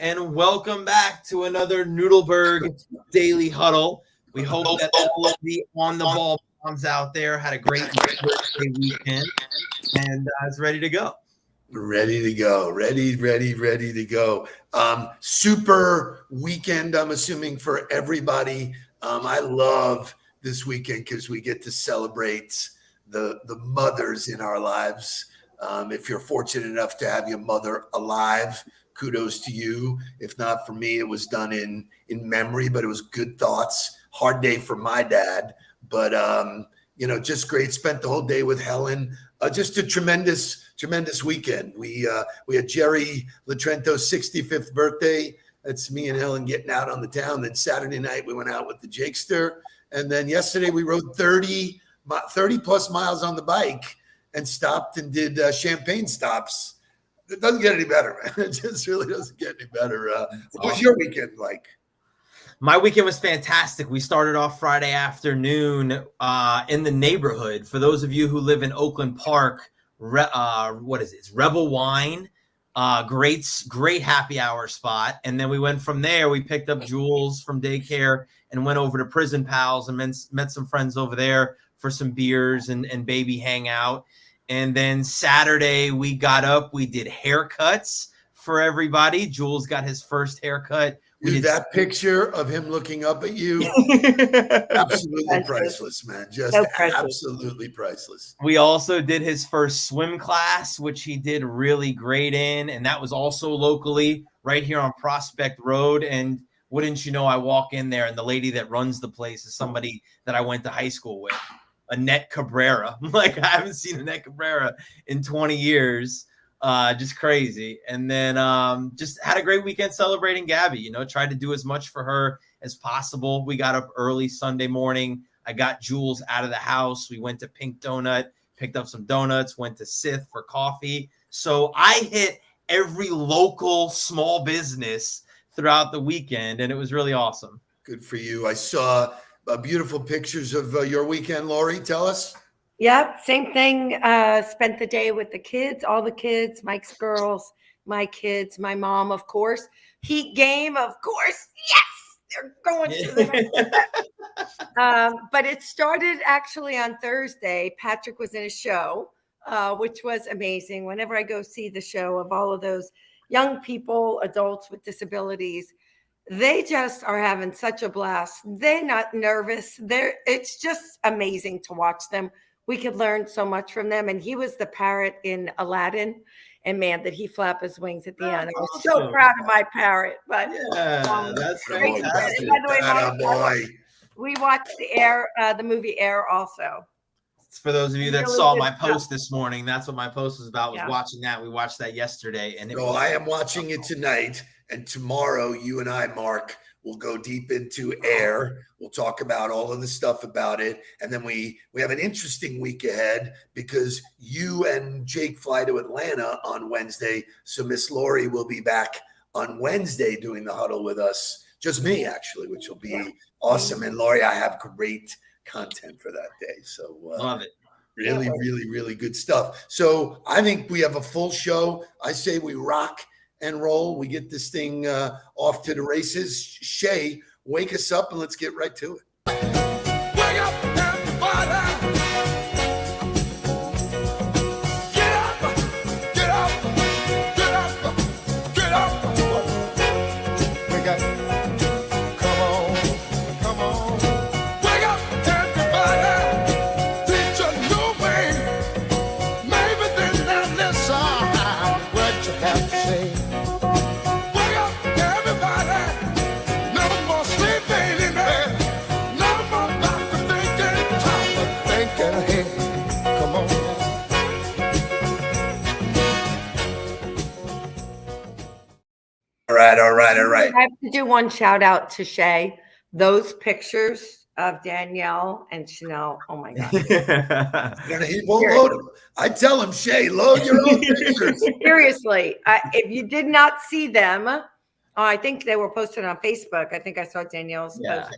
and welcome back to another Nudelberg Daily Huddle. We hope that all of the on-the-ball moms out there had a great birthday weekend and is ready to go. Ready to go. Ready to go. Super weekend, I'm assuming, for everybody. I love this weekend because we get to celebrate the mothers in our lives. If you're fortunate enough to have your mother alive, kudos to you. If not, for me, it was done in memory, but it was good thoughts. Hard day for my dad, but just great. Spent the whole day with Helen. Just a tremendous weekend. We had Jerry Latrento's 65th birthday. That's me and Helen getting out on the town. Then Saturday night we went out with the Jakester, and then yesterday we rode 30 plus miles on the bike and stopped and did champagne stops. It doesn't get any better, man. It just really doesn't get any better. What was your weekend like? My weekend was fantastic. We started off Friday afternoon in the neighborhood. For those of you who live in Oakland Park, what is it? It's Rebel Wine. Great happy hour spot. And then we went from there. We picked up Jules from daycare and went over to Prison Pals and met some friends over there for some beers and baby hangout. And then Saturday we got up. We did haircuts for everybody. Jules got his first haircut. Dude, that picture of him looking up at you, absolutely priceless, man. Just so absolutely priceless. We also did his first swim class, which he did really great in. And that was also locally right here on Prospect Road. And wouldn't you know, I walk in there and the lady that runs the place is somebody that I went to high school with, Annette Cabrera. Like, I haven't seen Annette Cabrera in 20 years. Just crazy. And then just had a great weekend celebrating Gabby, tried to do as much for her as possible. We got up early Sunday morning. I got Jules out of the house. We went to Pink Donut, picked up some donuts, went to Sith for coffee. So I hit every local small business throughout the weekend, and it was really awesome. Good for you. I saw beautiful pictures of your weekend. Lori, tell us. Yep, same thing. Spent the day with the kids, all the kids, Mike's girls, my kids, my mom, of course. Heat game, of course. Yes, they're going to the but it started actually on Thursday. Patrick was in a show, which was amazing. Whenever I go see the show of all of those young people, adults with disabilities, they just are having such a blast. They're not nervous. It's just amazing to watch them. We could learn so much from them. And he was the parrot in Aladdin. And man, did he flap his wings at the end. I was so proud of my parrot. But that's great. By the way, we watched the movie Air also. For those of you that saw my post this morning, that's what my post was about, was watching that. We watched that yesterday. And I am watching it tonight. And tomorrow, you and I, Mark, will go deep into Air. We'll talk about all of the stuff about it. And then we have an interesting week ahead because you and Jake fly to Atlanta on Wednesday. So Miss Lori will be back on Wednesday doing the huddle with us. Just me, actually, which will be awesome. And Lori, I have great content for that day. So love it. Really good stuff. So I think we have a full show. I say we rock and roll. We get this thing off to the races. Shay, wake us up and let's get right to it. Wake up, everybody. Get up, get up, get up, get up. Wake up. Come on. Wake up, everybody. Teach a new way. Maybe then they'll listen what you have to say. All right. I have to do one shout out to Shay. Those pictures of Danielle and Chanel. Oh my God. He won't load them. I tell him, Shay, load your own pictures. Seriously, if you did not see them, I think they were posted on Facebook. I think I saw Danielle's post.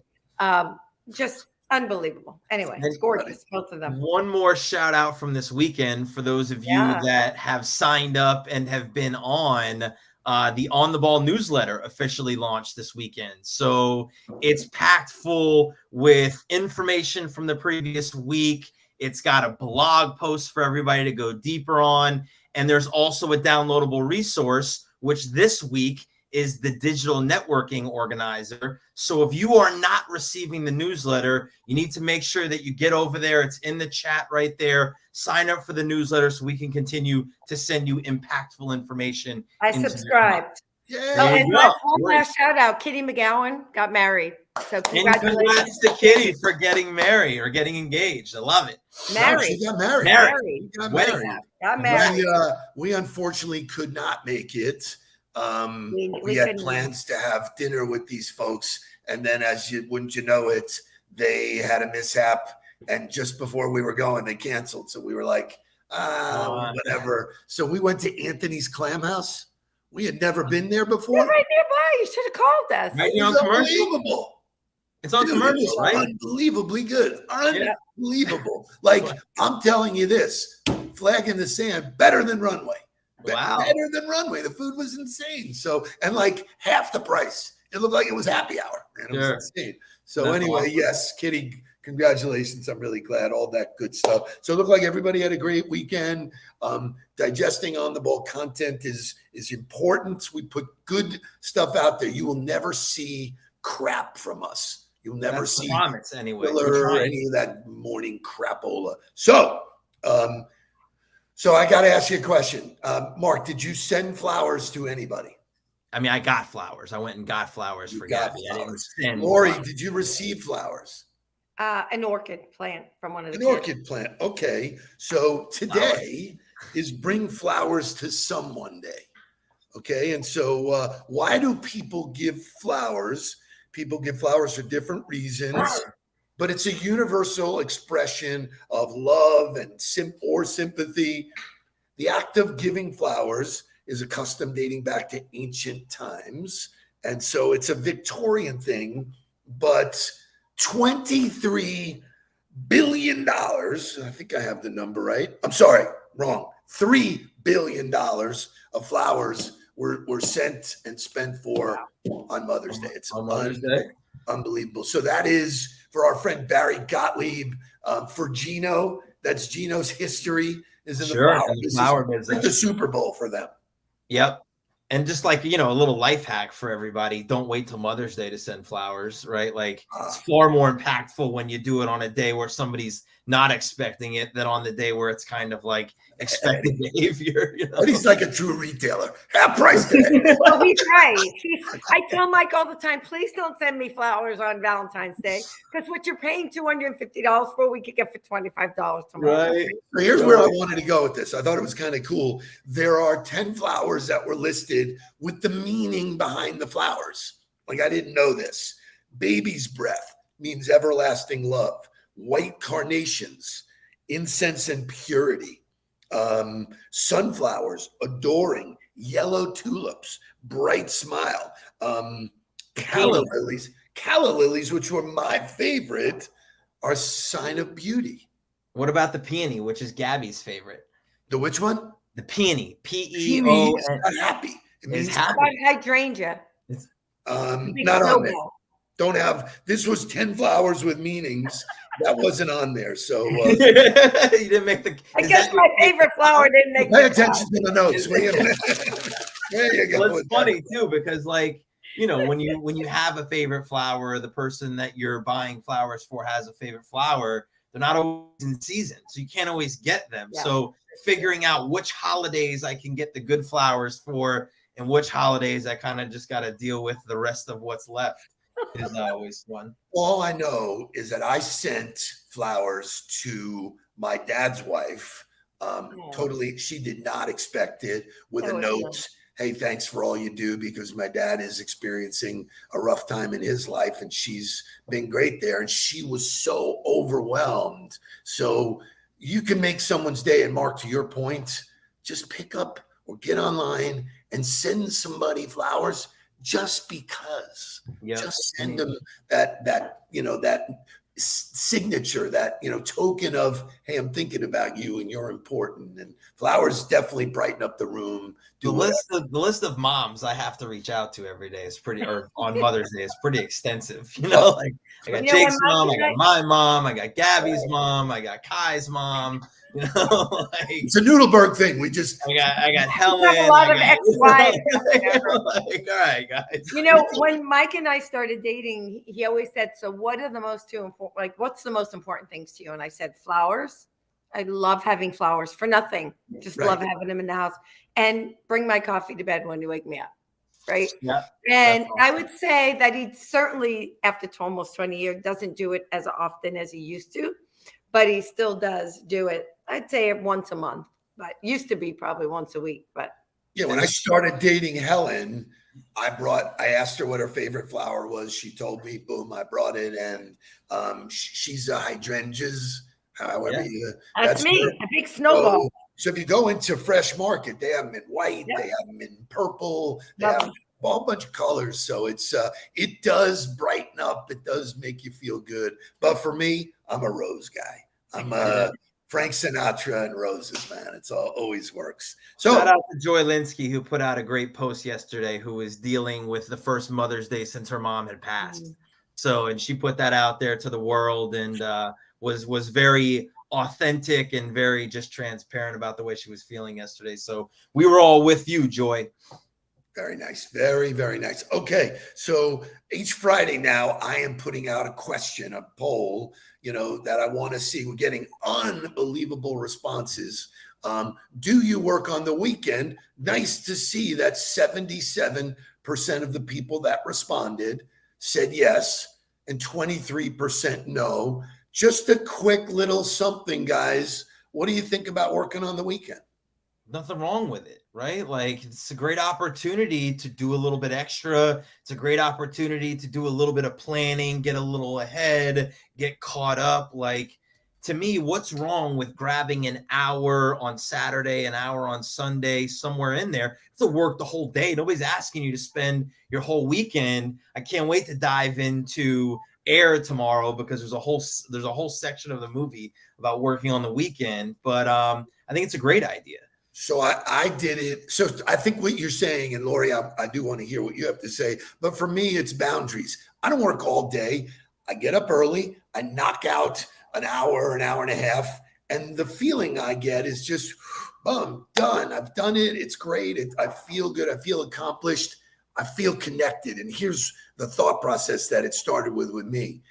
Just unbelievable. Anyway, it's gorgeous, both of them. One more shout out from this weekend for those of you that have signed up and have been on The On the Ball newsletter officially launched this weekend. So it's packed full with information from the previous week. It's got a blog post for everybody to go deeper on. And there's also a downloadable resource, which this week is the digital networking organizer. So if you are not receiving the newsletter, you need to make sure that you get over there. It's in the chat right there. Sign up for the newsletter so we can continue to send you impactful information. I subscribed. Yeah. Oh, and one last shout out. Kitty McGowan got married. So congratulations. And congrats to Kitty for getting married or getting engaged. I love it. Married. She got married. Married. Got married. We unfortunately could not make it. We had plans to have dinner with these folks, and then wouldn't you know it, they had a mishap, and just before we were going, they canceled. So we were like, whatever. So we went to Anthony's Clam House. We had never been there before. They're right nearby. You should have called us. Right, you're on commercial. Unbelievable. It's on commercial, right? Unbelievably good. Unbelievable. Like, I'm telling you this, flag in the sand, better than Runway. Wow. Better than Runway. The food was insane. So, and like half the price. It looked like it was happy hour. Man, it was insane. So that's anyway, awesome. Yes, Kitty, congratulations. I'm really glad, all that good stuff. So it looked like everybody had a great weekend. Digesting On the Ball content is important. We put good stuff out there. You will never see crap from us. You'll never see promise anyway. Or any of that morning crapola. So, so I got to ask you a question. Mark, did you send flowers to anybody? I mean, I got flowers. I went and got flowers for Gabby. I didn't send Lori, flowers. did you receive flowers? An orchid plant from one of the kids. Orchid plant. Okay. So today is Bring Flowers to Someone Day. Okay. And so why do people give flowers? People give flowers for different reasons, but it's a universal expression of love and sympathy. The act of giving flowers is a custom dating back to ancient times. And so it's a Victorian thing, but $23 billion, I think I have the number right. I'm sorry, wrong. $3 billion of flowers were sent and spent on Mother's Day. It's unbelievable. So that is for our friend Barry Gottlieb, for Gino. That's Gino's history is in the flower business. Like the Super Bowl for them. Yep. And just like, a little life hack for everybody, don't wait till Mother's Day to send flowers, right? Like it's far more impactful when you do it on a day where somebody's not expecting it than on the day where it's kind of like expected behavior. But he's like a true retailer. Half price today. Well, he's right. I tell Mike all the time, please don't send me flowers on Valentine's Day, because what you're paying $250 for, we could get for $25 tomorrow. Right. So here's where I wanted to go with this. I thought it was kind of cool. There are 10 flowers that were listed with the meaning behind the flowers. Like, I didn't know this. Baby's breath means everlasting love. White carnations, incense and purity. Sunflowers, adoring. Yellow tulips, bright smile. Calla lilies, which were my favorite, are sign of beauty. What about the peony, which is Gabby's favorite? The which one? The peony. P-E-O. Happy. It means happy. Hydrangea. Not on there. Don't have. This was 10 flowers with meanings. That wasn't on there. So you didn't make the. I guess my favorite flower didn't make. Pay attention to the notes. There you go. Well, it's funny too, because like, when you have a favorite flower, the person that you're buying flowers for has a favorite flower. They're not always in season, so you can't always get them. Yeah. So figuring out which holidays I can get the good flowers for and which holidays I kind of just got to deal with the rest of what's left is always fun. All I know is that I sent flowers to my dad's wife. Totally, she did not expect it, with a note. Hey, thanks for all you do, because my dad is experiencing a rough time in his life and she's been great there. And she was so overwhelmed. So you can make someone's day. And Mark, to your point, just pick up or get online and send somebody flowers just because. Yep. Just send them that signature, that, token of, hey, I'm thinking about you and you're important. And flowers definitely brighten up the room. The list of moms I have to reach out to every day is pretty, or on Mother's Day is pretty extensive. Like I got Jake's mom, I got my mom, I got Gabby's mom, I got Kai's mom. Like, it's a Nudelberg thing. I got Helen. A lot of ex-wives. Like, all right, guys. When Mike and I started dating, he always said, "So what are the most two important? Like, what's the most important things to you?" And I said, "Flowers. I love having flowers for nothing. Just love having them in the house, and bring my coffee to bed when you wake me up." Right. Yeah. And awesome. I would say that he certainly, after almost 20 years, doesn't do it as often as he used to, but he still does do it. I'd say once a month, but used to be probably once a week. But yeah, when I started dating Helen, I asked her what her favorite flower was. She told me, boom, I brought it. And she's a hydrangeas. However, that's me, a big snowball. So if you go into Fresh Market, they have them in white, they have them in purple, they have a whole bunch of colors. So it does brighten up, it does make you feel good. But for me, I'm a rose guy. I'm Frank Sinatra and roses, man. It's always works. So shout out to Joy Linsky, who put out a great post yesterday, who was dealing with the first Mother's Day since her mom had passed. So, and she put that out there to the world, and was very authentic and very just transparent about the way she was feeling yesterday. So we were all with you, Joy. Very nice. Very, very nice. Okay. So each Friday now, I am putting out a question, a poll, that I want to see. We're getting unbelievable responses. Do you work on the weekend? Nice to see that 77% of the people that responded said yes, and 23% no. Just a quick little something, guys. What do you think about working on the weekend? Nothing wrong with it, right? Like, it's a great opportunity to do a little bit extra. It's a great opportunity to do a little bit of planning, get a little ahead, get caught up. Like, to me, what's wrong with grabbing an hour on Saturday, an hour on Sunday, somewhere in there? To work the whole day. Nobody's asking you to spend your whole weekend. I can't wait to dive into Air tomorrow, because there's a whole section of the movie about working on the weekend. But I think it's a great idea. So I did it. So I think what you're saying, and Lori, I do want to hear what you have to say, but for me, it's boundaries. I don't work all day. I get up early. I knock out an hour and a half. And the feeling I get is just, boom, done. I've done it. It's great. I feel good. I feel accomplished. I feel connected. And here's the thought process that it started with me.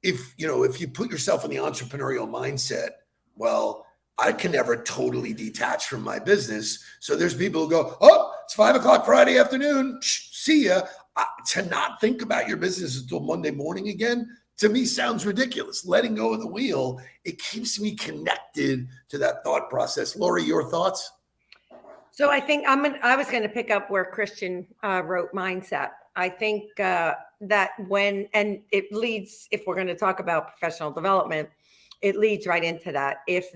If you put yourself in the entrepreneurial mindset, well, I can never totally detach from my business. So there's people who go, oh, it's 5 o'clock Friday afternoon. See ya. To not think about your business until Monday morning again, to me, sounds ridiculous. Letting go of the wheel, it keeps me connected to that thought process. Lori, your thoughts? So I think I was going to pick up where Christian wrote mindset. I think that and it leads, if we're going to talk about professional development, it leads right into that. If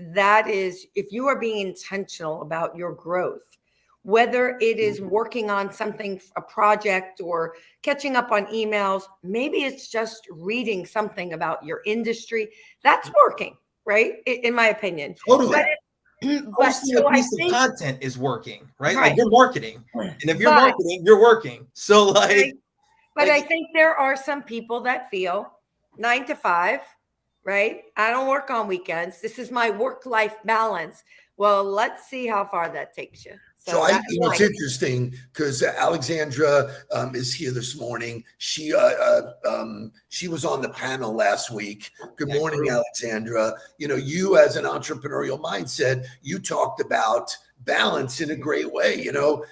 you are being intentional about your growth, whether it is working on something, a project, or catching up on emails, maybe it's just reading something about your industry, that's working, right? In my opinion. Totally. But so a piece of content is working, right? Like, you're marketing. And if you're marketing, you're working. So but I think there are some people that feel 9 to 5, right? I don't work on weekends. This is my work-life balance. Well, let's see how far that takes you. So it's interesting because Alexandra is here this morning. She was on the panel last week. Good morning, Alexandra. You as an entrepreneurial mindset, you talked about balance in a great way.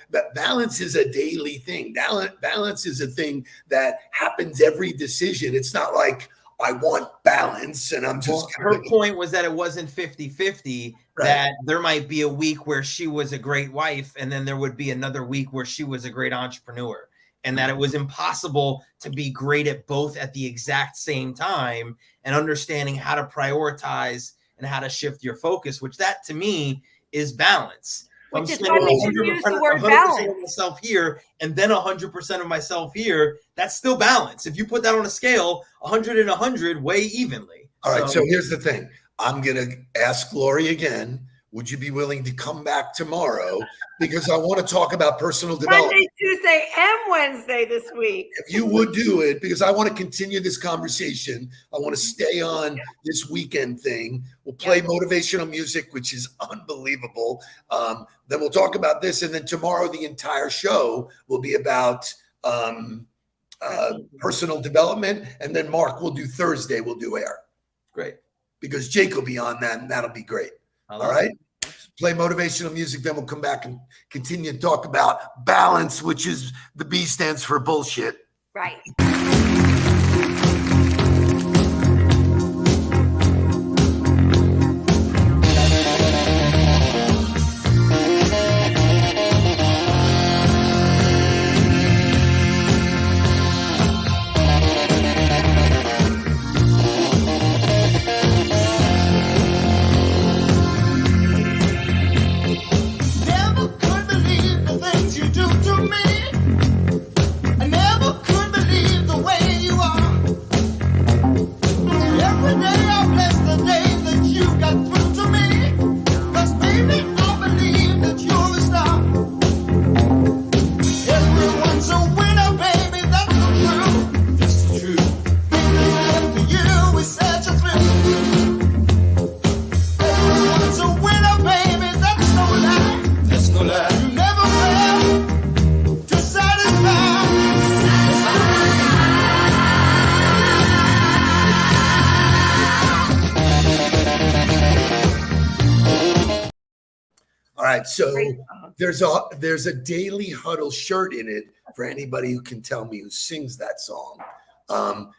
That balance is a daily thing. Balance is a thing that happens every decision. It's not like, I want balance, and I'm just... Her point was that it wasn't 50-50, right. That there might be a week where she was a great wife, and then there would be another week where she was a great entrepreneur, and that it was impossible to be great at both at the exact same time, and understanding how to prioritize and how to shift your focus, which that, to me, is balance. I'm Which is spending why we should use the word 100% balance. of myself here and then 100% of myself here. That's still balance. If you put that on a scale, 100 and 100 weigh evenly. All right. So here's the thing. I'm going to ask Lori again. Would you be willing to come back tomorrow? Because I want to talk about personal development. Monday, Tuesday, and Wednesday this week. If you would do it, because I want to continue this conversation. I want to stay on this weekend thing. We'll play motivational music, which is unbelievable. Then we'll talk about this. And then tomorrow, the entire show will be about personal development. And then Mark will do Thursday. We'll do air. Great. Because Jake will be on that, and that'll be great. All right. Play motivational music. Then we'll come back and continue to talk about balance, which is the B stands for bullshit. Right. So there's a Daily Huddle shirt in it for anybody who can tell me who sings that song.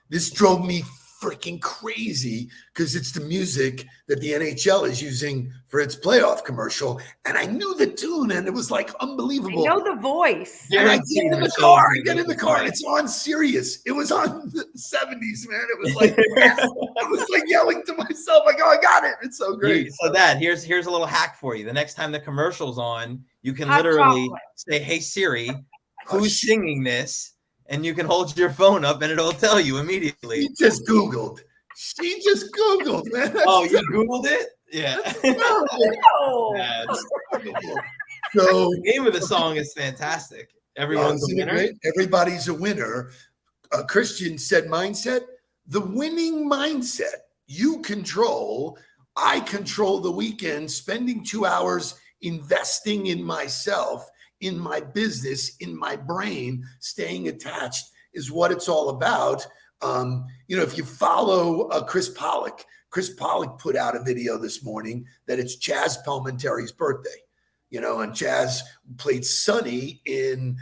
This drove me freaking crazy because it's the music that the NHL is using for its playoff commercial. And I knew the tune and it was like unbelievable. I know the voice. And I get in the car. It's on Sirius. It was on the 70s, man. It was like, I was like yelling to myself, like, oh, I got it. It's so great. So Dad, here's a little hack for you. The next time the commercial's on, you can literally say, hey, Siri, who's singing this? And you can hold your phone up and it'll tell you immediately. She just Googled, man. Oh, you Googled it? Yeah. So the name of the song is fantastic. Everyone's a winner. Everybody's a winner. Christian said mindset, the winning mindset. You control, I control the weekend, spending 2 hours investing in myself, in my business, in my brain, staying attached is what it's all about. If you follow Chris Pollock put out a video this morning that it's Chaz Palminteri's birthday, and Chaz played Sonny in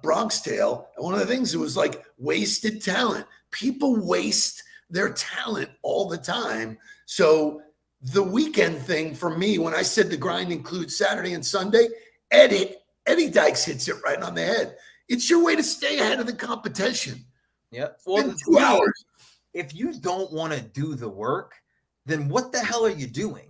Bronx Tale. And one of the things, it was like wasted talent. People waste their talent all the time. So the weekend thing for me, when I said the grind includes Saturday and Sunday, Eddie Dykes hits it right on the head. It's your way to stay ahead of the competition. Yeah. Well, 2 hours. If you don't want to do the work, then what the hell are you doing?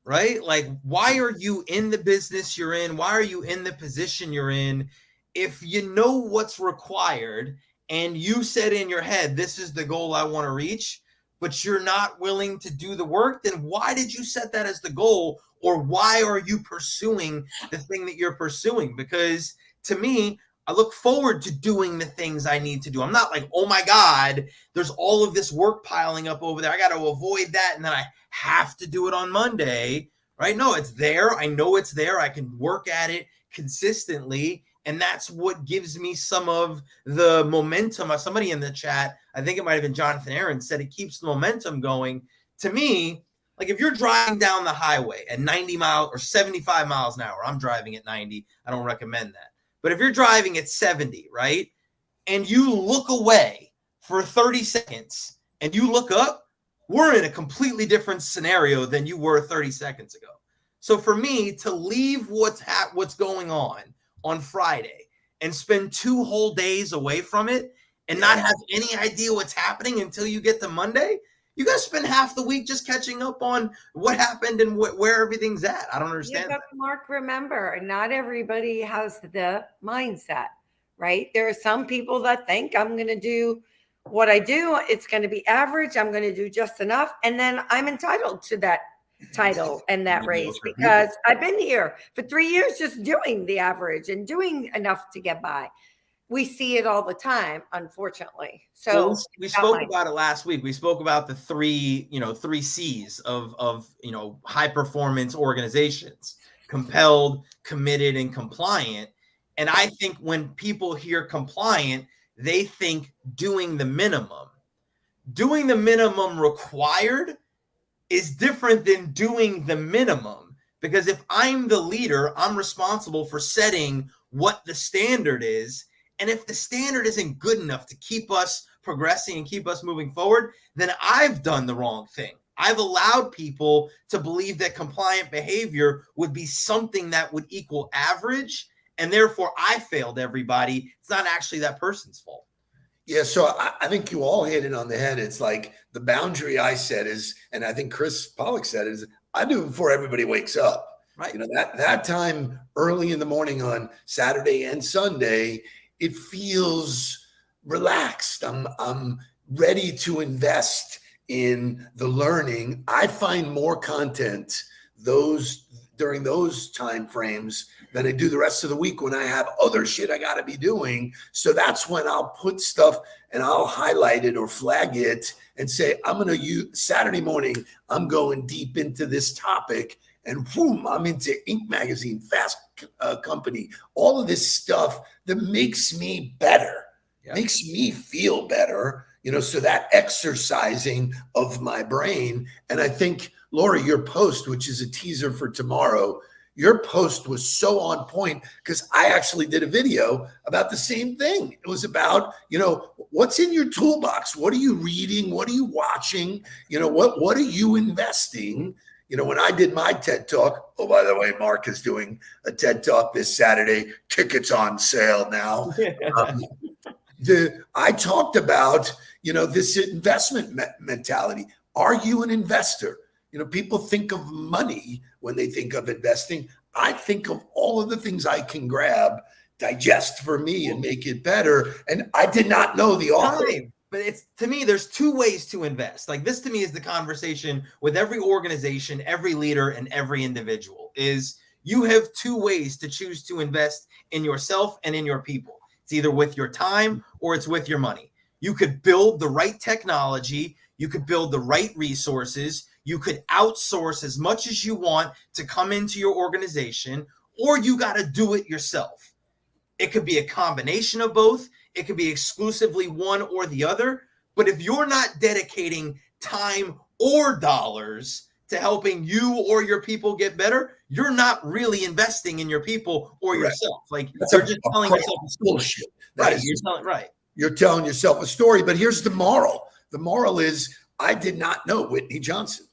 Right? Like, why are you in the business you're in? Why are you in the position you're in? If you know what's required and you set in your head, this is the goal I want to reach, but you're not willing to do the work, then why did you set that as the goal? Or why are you pursuing the thing that you're pursuing? Because to me, I look forward to doing the things I need to do. I'm not like, oh my God, there's all of this work piling up over there. I got to avoid that. And then I have to do it on Monday, right? No, it's there. I know it's there. I can work at it consistently. And that's what gives me some of the momentum. Somebody in the chat, I think it might have been Jonathan Aaron, said it keeps the momentum going. To me, like if you're driving down the highway at 90 miles or 75 miles an hour, I'm driving at 90. I don't recommend that. But if you're driving at 70, right, and you look away for 30 seconds and you look up, we're in a completely different scenario than you were 30 seconds ago. So for me to leave what's going on Friday and spend 2 whole days away from it and not have any idea what's happening until you get to Monday, You guys spend half the week just catching up on what happened and where everything's at. I don't understand. Yeah, but Mark, remember, not everybody has the mindset, right? There are some people that think I'm going to do what I do. It's going to be average. I'm going to do just enough. And then I'm entitled to that title and that raise because I've been here for 3 years just doing the average and doing enough to get by. We see it all the time, unfortunately. So well, we spoke about it last week. We spoke about the three C's of high performance organizations: compelled, committed, and compliant. And I think when people hear compliant, they think doing the minimum. Doing the minimum required is different than doing the minimum, because if I'm the leader, I'm responsible for setting what the standard is. And if the standard isn't good enough to keep us progressing and keep us moving forward, then I've done the wrong thing. I've allowed people to believe that compliant behavior would be something that would equal average, and therefore I failed everybody. It's not actually that person's fault. Yeah, so I think you all hit it on the head. It's like the boundary I set is, and I think Chris Pollock said is, I do it before everybody wakes up. Right. That time early in the morning on Saturday and Sunday, it feels relaxed. I'm ready to invest in the learning. I find more content during those time frames than I do the rest of the week when I have other shit I got to be doing. So that's when I'll put stuff and I'll highlight it or flag it and say, I'm going to use Saturday morning. I'm going deep into this topic, and boom, I'm into Inc. Magazine, Fast Company, all of this stuff that makes me better, makes me feel better, so that exercising of my brain. And I think, Laura, your post, which is a teaser for tomorrow, your post was so on point because I actually did a video about the same thing. It was about, what's in your toolbox? What are you reading? What are you watching? What are you investing? When I did my TED Talk, oh, by the way, Mark is doing a TED Talk this Saturday. Tickets on sale now. I talked about, this investment mentality. Are you an investor? People think of money when they think of investing. I think of all of the things I can grab, digest for me, and make it better. And I did not know the author. But to me, there's two ways to invest. Like, this to me is the conversation with every organization, every leader, and every individual is you have two ways to choose to invest in yourself and in your people. It's either with your time or it's with your money. You could build the right technology. You could build the right resources. You could outsource as much as you want to come into your organization, or you got to do it yourself. It could be a combination of both. It could be exclusively one or the other. But if you're not dedicating time or dollars to helping you or your people get better, you're not really investing in your people or yourself. Like, you're just telling yourself a story. Bullshit. You're telling yourself a story. But here's the moral. The moral is, I did not know Whitney Johnson.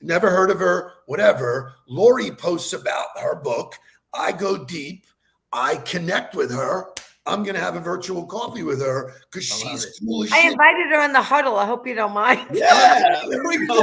Never heard of her, whatever. Lori posts about her book. I go deep. I connect with her. I'm going to have a virtual coffee with her because she's cool as shit. I invited her on the Huddle. I hope you don't mind. Yeah, there we go.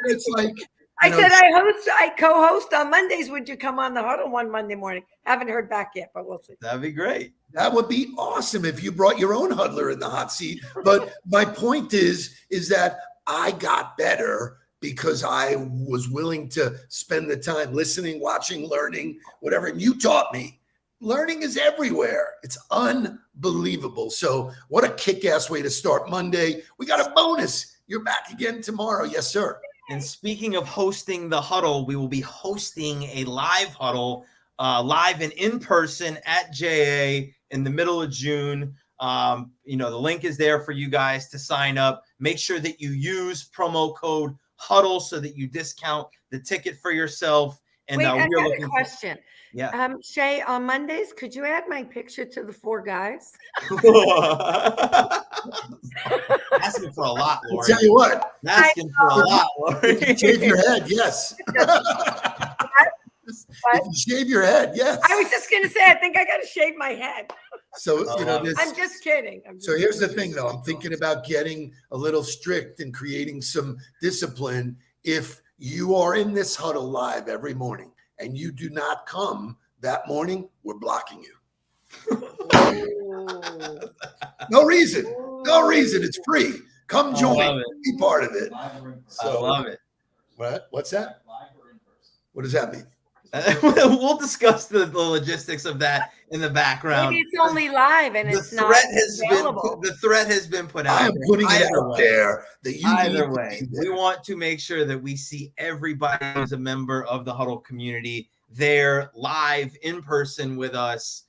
It's like, I said I co-host on Mondays. Would you come on the Huddle one Monday morning? Haven't heard back yet, but we'll see. That'd be great. That would be awesome if you brought your own huddler in the hot seat. But my point is that I got better because I was willing to spend the time listening, watching, learning, whatever. And you taught me. Learning is everywhere. It's unbelievable. So what a kick-ass way to start Monday. We got a bonus. You're back again tomorrow. Yes, sir. And speaking of hosting the Huddle, we will be hosting a live Huddle, live and in person at JA in the middle of June. The link is there for you guys to sign up. Make sure that you use promo code Huddle so that you discount the ticket for yourself. And wait, I we're got looking a question. Yeah. Shay, on Mondays, could you add my picture to the 4 guys? Asking for a lot, Lori. I'll tell you what. Asking for a lot, Lori. If you shave your head, yes. If you shave your head, yes. I was just going to say, I think I got to shave my head. So, I'm just kidding. So here's the thing, though. I'm thinking about getting a little strict and creating some discipline. If you are in this huddle live every morning and you do not come that morning, we're blocking you. No reason. No reason. It's free. Come join. Be part of it. So, I love it. What's that? What does that mean? We'll discuss the logistics of that in the background. Maybe it's only live and it's not available. The threat has been put out. I am putting it out there that you either way, we want to make sure that we see everybody who's a member of the Huddle community there live in person with us.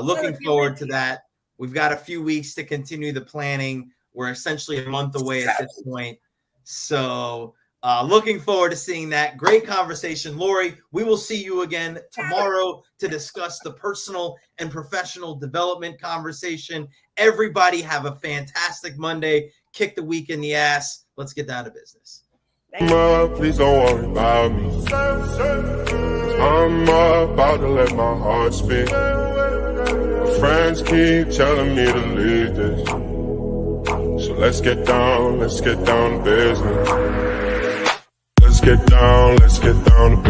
Looking forward to that. We've got a few weeks to continue the planning. We're essentially a month away at this point. So looking forward to seeing that. Great conversation. Lori, we will see you again tomorrow to discuss the personal and professional development conversation. Everybody have a fantastic Monday. Kick the week in the ass. Let's get down to business. Please don't worry about me. I'm about to let my heart speak. My friends keep telling me to leave this. So let's get down to business. Let's get down to business.